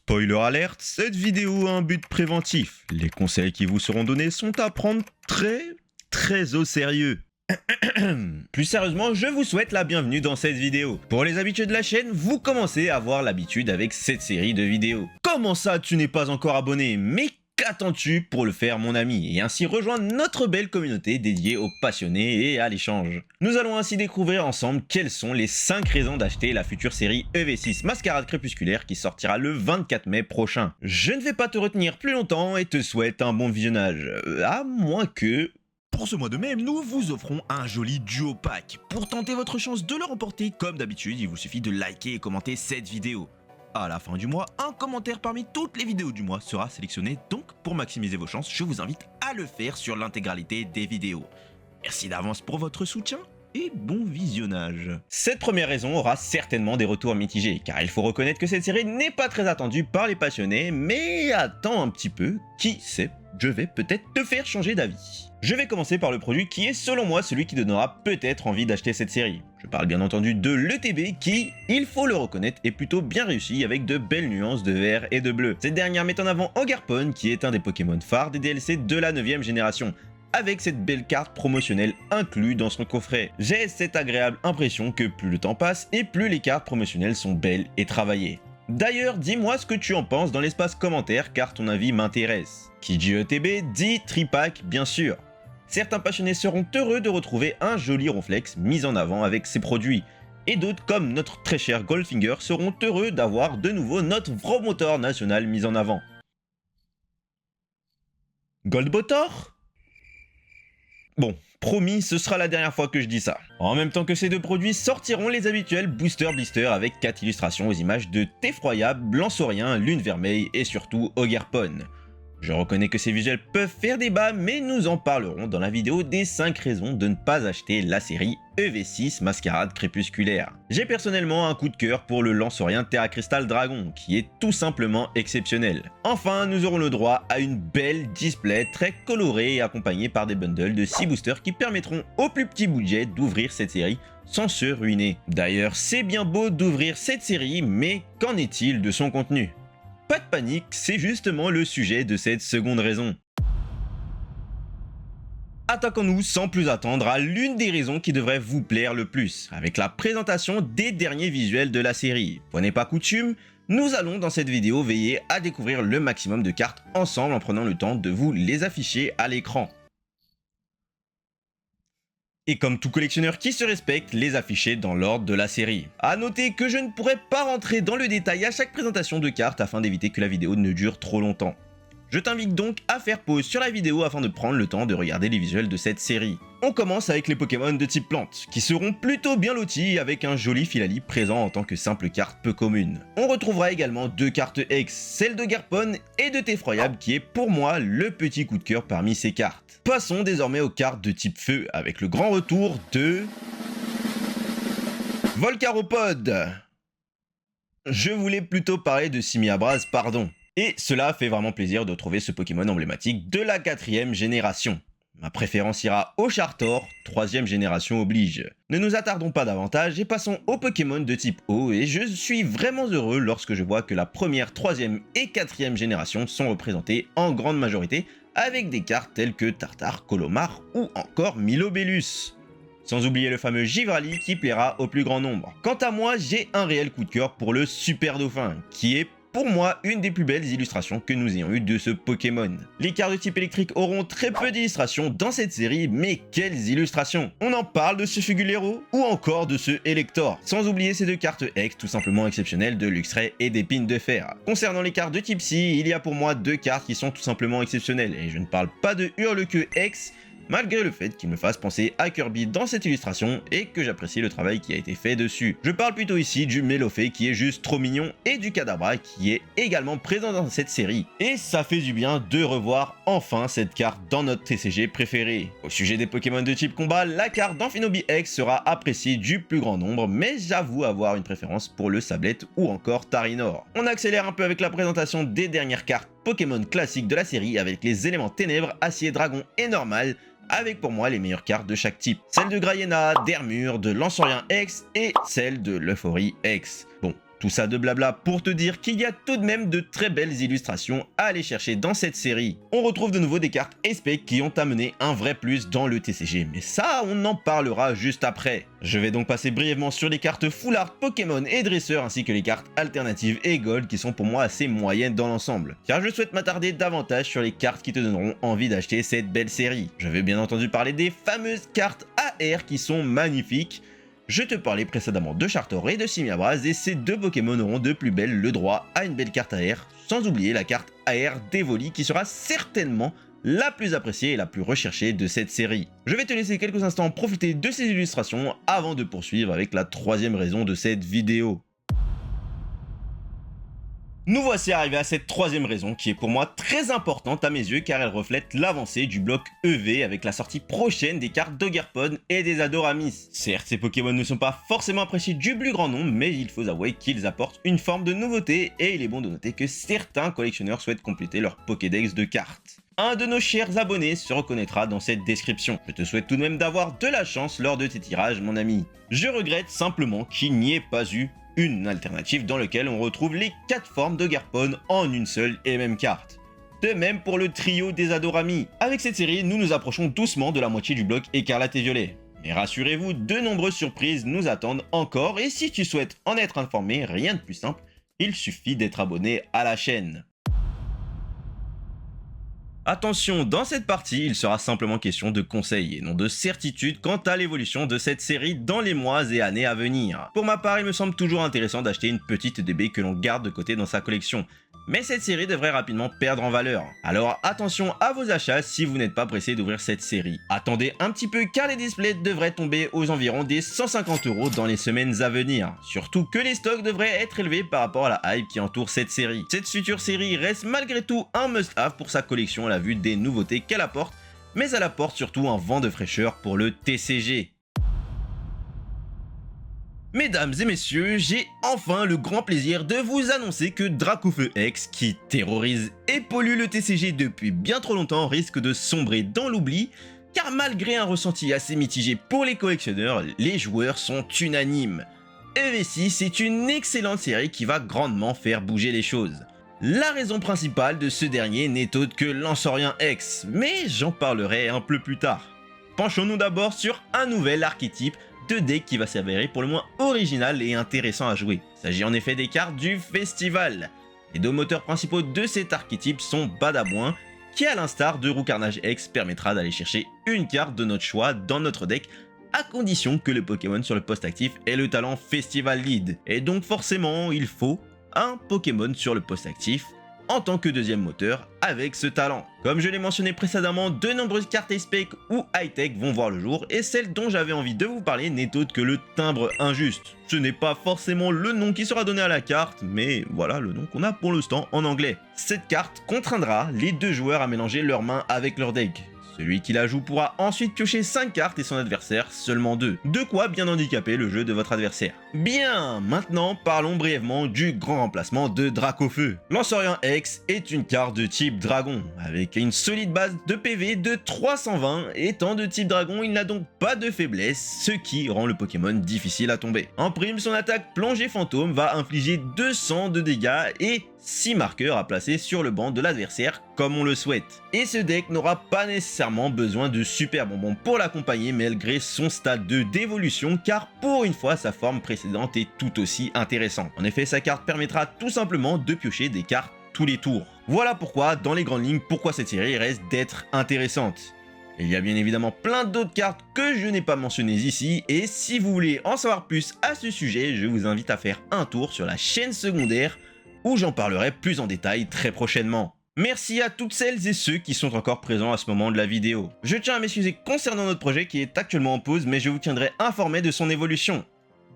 Spoiler alerte, cette vidéo a un but préventif. Les conseils qui vous seront donnés sont à prendre très au sérieux. Plus sérieusement, je vous souhaite la bienvenue dans cette vidéo. Pour les habitués de la chaîne, vous commencez à avoir l'habitude avec cette série de vidéos. Comment ça, tu n'es pas encore abonné? Mais qu'attends-tu pour le faire, mon ami, et ainsi rejoindre notre belle communauté dédiée aux passionnés et à l'échange? Nous allons ainsi découvrir ensemble quelles sont les 5 raisons d'acheter la future série EV6 Mascarade Crépusculaire qui sortira le 24 mai prochain. Je ne vais pas te retenir plus longtemps et te souhaite un bon visionnage, à moins que... Pour ce mois de mai, nous vous offrons un joli duo pack. Pour tenter votre chance de le remporter, comme d'habitude, il vous suffit de liker et commenter cette vidéo. À la fin du mois, un commentaire parmi toutes les vidéos du mois sera sélectionné, donc pour maximiser vos chances, je vous invite à le faire sur l'intégralité des vidéos. Merci d'avance pour votre soutien et bon visionnage. Cette première raison aura certainement des retours mitigés, car il faut reconnaître que cette série n'est pas très attendue par les passionnés, mais attends un petit peu, qui sait, je vais peut-être te faire changer d'avis. Je vais commencer par le produit qui est selon moi celui qui donnera peut-être envie d'acheter cette série. Je parle bien entendu de l'ETB qui, il faut le reconnaître, est plutôt bien réussi avec de belles nuances de vert et de bleu. Cette dernière met en avant Ogerpon qui est un des Pokémon phares des DLC de la 9ème génération, avec cette belle carte promotionnelle inclue dans son coffret. J'ai cette agréable impression que plus le temps passe et plus les cartes promotionnelles sont belles et travaillées. D'ailleurs, dis-moi ce que tu en penses dans l'espace commentaire car ton avis m'intéresse. Qui dit ETB dit tripack bien sûr. Certains passionnés seront heureux de retrouver un joli Ronflex mis en avant avec ses produits, et d'autres comme notre très cher Goldfinger seront heureux d'avoir de nouveau notre Vromotor national mis en avant. Goldbotor? Bon, promis, ce sera la dernière fois que je dis ça. En même temps que ces deux produits sortiront les habituels Booster Blister avec 4 illustrations aux images de Teffroyable, Lanceaurien, Lune Vermeille et surtout Ogerpon. Je reconnais que ces visuels peuvent faire débat, mais nous en parlerons dans la vidéo des 5 raisons de ne pas acheter la série EV6 Mascarade Crépusculaire. J'ai personnellement un coup de cœur pour le Lanceaurien Terra Crystal Dragon, qui est tout simplement exceptionnel. Enfin, nous aurons le droit à une belle display très colorée et accompagnée par des bundles de 6 boosters qui permettront au plus petit budget d'ouvrir cette série sans se ruiner. D'ailleurs, c'est bien beau d'ouvrir cette série, mais qu'en est-il de son contenu ? Pas de panique, c'est justement le sujet de cette seconde raison. Attaquons-nous sans plus attendre à l'une des raisons qui devrait vous plaire le plus, avec la présentation des derniers visuels de la série. Pour n'est pas coutume, nous allons dans cette vidéo veiller à découvrir le maximum de cartes ensemble en prenant le temps de vous les afficher à l'écran. Et comme tout collectionneur qui se respecte, les afficher dans l'ordre de la série. A noter que je ne pourrai pas rentrer dans le détail à chaque présentation de cartes afin d'éviter que la vidéo ne dure trop longtemps. Je t'invite donc à faire pause sur la vidéo afin de prendre le temps de regarder les visuels de cette série. On commence avec les Pokémon de type plante, qui seront plutôt bien lotis avec un joli Filali présent en tant que simple carte peu commune. On retrouvera également 2 cartes X, celle de Garpon et de Teffroyable qui est pour moi le petit coup de cœur parmi ces cartes. Passons désormais aux cartes de type feu avec le grand retour de... Volcaropod. Je voulais plutôt parler de Simiabras, pardon. Et cela fait vraiment plaisir de trouver ce Pokémon emblématique de la 4ème génération. Ma préférence ira au Chartor, 3ème génération oblige. Ne nous attardons pas davantage et passons aux Pokémon de type eau et je suis vraiment heureux lorsque je vois que la première, 3ème et 4ème génération sont représentées en grande majorité avec des cartes telles que Tartare, Colomar ou encore Milobellus. Sans oublier le fameux Givrali qui plaira au plus grand nombre. Quant à moi, j'ai un réel coup de cœur pour le Super Dauphin, qui est pour moi une des plus belles illustrations que nous ayons eues de ce Pokémon. Les cartes de type électrique auront très peu d'illustrations dans cette série, mais quelles illustrations! On en parle de ce Fugulero ou encore de ce Elector, sans oublier ces 2 cartes X tout simplement exceptionnelles de Luxray et d'Épine de Fer. Concernant les cartes de type Psy, il y a pour moi 2 cartes qui sont tout simplement exceptionnelles, et je ne parle pas de Hurle-Queue X, malgré le fait qu'il me fasse penser à Kirby dans cette illustration et que j'apprécie le travail qui a été fait dessus. Je parle plutôt ici du Melofée qui est juste trop mignon et du Kadabra qui est également présent dans cette série. Et ça fait du bien de revoir enfin cette carte dans notre TCG préféré. Au sujet des Pokémon de type combat, la carte d'Amphinobi X sera appréciée du plus grand nombre, mais j'avoue avoir une préférence pour le Sablette ou encore Tarinor. On accélère un peu avec la présentation des dernières cartes Pokémon classiques de la série avec les éléments ténèbres, acier, dragon et normal, avec pour moi les meilleures cartes de chaque type. Celle de Grayena, d'Hermure, de Lanceaurien X et celle de l'Euphorie X. Bon, Tout ça de blabla pour te dire qu'il y a tout de même de très belles illustrations à aller chercher dans cette série. On retrouve de nouveau des cartes spec qui ont amené un vrai plus dans le TCG, mais ça on en parlera juste après. Je vais donc passer brièvement sur les cartes Full Art, Pokémon et Dresseur ainsi que les cartes alternatives et Gold qui sont pour moi assez moyennes dans l'ensemble. Car je souhaite m'attarder davantage sur les cartes qui te donneront envie d'acheter cette belle série. Je vais bien entendu parler des fameuses cartes AR qui sont magnifiques. Je te parlais précédemment de Chartor et de Simiabras et ces deux Pokémon auront de plus belle le droit à une belle carte AR, sans oublier la carte AR d'Evoli qui sera certainement la plus appréciée et la plus recherchée de cette série. Je vais te laisser quelques instants profiter de ces illustrations avant de poursuivre avec la troisième raison de cette vidéo. Nous voici arrivés à cette troisième raison qui est pour moi très importante à mes yeux car elle reflète l'avancée du bloc EV avec la sortie prochaine des cartes d'Ogerpon et des Adoramis. Certes, ces Pokémon ne sont pas forcément appréciés du plus grand nombre, mais il faut avouer qu'ils apportent une forme de nouveauté et il est bon de noter que certains collectionneurs souhaitent compléter leur Pokédex de cartes. Un de nos chers abonnés se reconnaîtra dans cette description. Je te souhaite tout de même d'avoir de la chance lors de tes tirages, mon ami. Je regrette simplement qu'il n'y ait pas eu une alternative dans laquelle on retrouve les 4 formes de Garpon en une seule et même carte. De même pour le trio des Adoramis. Avec cette série, nous nous approchons doucement de la moitié du bloc écarlate et violet. Mais rassurez-vous, de nombreuses surprises nous attendent encore et si tu souhaites en être informé, rien de plus simple, il suffit d'être abonné à la chaîne. Attention, dans cette partie, il sera simplement question de conseils et non de certitude quant à l'évolution de cette série dans les mois et années à venir. Pour ma part, il me semble toujours intéressant d'acheter une petite DB que l'on garde de côté dans sa collection. Mais cette série devrait rapidement perdre en valeur. Alors attention à vos achats si vous n'êtes pas pressé d'ouvrir cette série. Attendez un petit peu car les displays devraient tomber aux environs des 150 € dans les semaines à venir. Surtout que les stocks devraient être élevés par rapport à la hype qui entoure cette série. Cette future série reste malgré tout un must-have pour sa collection à la vue des nouveautés qu'elle apporte, mais elle apporte surtout un vent de fraîcheur pour le TCG. Mesdames et messieurs, j'ai enfin le grand plaisir de vous annoncer que Dracofeu X, qui terrorise et pollue le TCG depuis bien trop longtemps, risque de sombrer dans l'oubli, car malgré un ressenti assez mitigé pour les collectionneurs, les joueurs sont unanimes. EV6 est une excellente série qui va grandement faire bouger les choses. La raison principale de ce dernier n'est autre que Lanceurien X, mais j'en parlerai un peu plus tard. Penchons-nous d'abord sur un nouvel archétype de deck qui va s'avérer pour le moins original et intéressant à jouer. Il s'agit en effet des cartes du festival. Les deux moteurs principaux de cet archétype sont Badabouin, qui à l'instar de Roucarnage X permettra d'aller chercher une carte de notre choix dans notre deck, à condition que le Pokémon sur le poste actif ait le talent Festival Lead. Et donc forcément, il faut un Pokémon sur le poste actif en tant que deuxième moteur avec ce talent. Comme je l'ai mentionné précédemment, de nombreuses cartes spec ou high-tech vont voir le jour et celle dont j'avais envie de vous parler n'est autre que le timbre injuste. Ce n'est pas forcément le nom qui sera donné à la carte, mais voilà le nom qu'on a pour l'instant en anglais. Cette carte contraindra les deux joueurs à mélanger leurs mains avec leur deck. Celui qui la joue pourra ensuite piocher 5 cartes et son adversaire seulement 2. De quoi bien handicaper le jeu de votre adversaire. Bien, maintenant parlons brièvement du grand remplacement de Dracofeu. Lanceurien X est une carte de type dragon, avec une solide base de PV de 320. Étant de type dragon, il n'a donc pas de faiblesse, ce qui rend le Pokémon difficile à tomber. En prime, son attaque plongée fantôme va infliger 200 de dégâts et 6 marqueurs à placer sur le banc de l'adversaire comme on le souhaite. Et ce deck n'aura pas nécessairement besoin de super bonbons pour l'accompagner malgré son stade de d'évolution car pour une fois sa forme précédente est tout aussi intéressante. En effet, sa carte permettra tout simplement de piocher des cartes tous les tours. Voilà pourquoi, dans les grandes lignes, pourquoi cette série reste d'être intéressante. Il y a bien évidemment plein d'autres cartes que je n'ai pas mentionnées ici et si vous voulez en savoir plus à ce sujet, je vous invite à faire un tour sur la chaîne secondaire où j'en parlerai plus en détail très prochainement. Merci à toutes celles et ceux qui sont encore présents à ce moment de la vidéo. Je tiens à m'excuser concernant notre projet qui est actuellement en pause, mais je vous tiendrai informé de son évolution.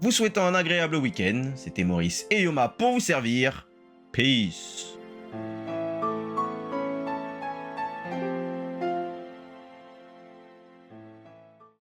Vous souhaitant un agréable week-end, c'était Maurice et Yoma pour vous servir. Peace.